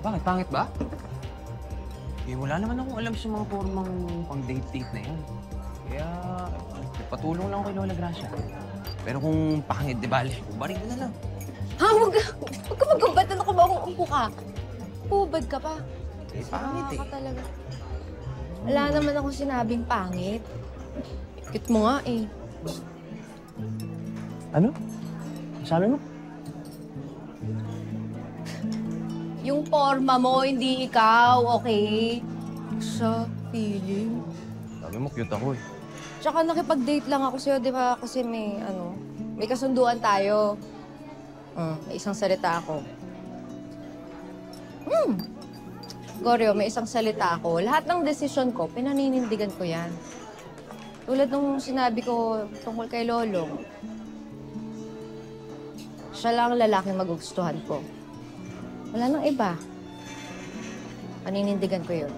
Bakit? Pangit ba? Eh, wala naman akong alam sa mga formang pang-date-date na yan. Kaya, patulong lang ako kay Lola Gracia. Pero kung pangit, di bale, ubarin ko na lang. Ha? Huwag ka magkumbad. Ano ko ba kung umpo ka? Pubad ka pa. Eh, pangit eh. Ka talaga. Wala naman akong sinabing pangit. Cute mo nga eh. Ano? Sabi mo? Yung forma mo, hindi ikaw, okay? Sa feeling. Sabi mo, cute ako eh. Tsaka nakipag-date lang ako sa'yo, di ba? Kasi may kasunduan tayo. May isang salita ako. Goryo, may isang salita ako. Lahat ng desisyon ko, pinaninindigan ko yan. Tulad nung sinabi ko tungkol kay Lolo. Siya lang ang lalaking magugustuhan ko. Wala nang iba. Paninindigan ko yun.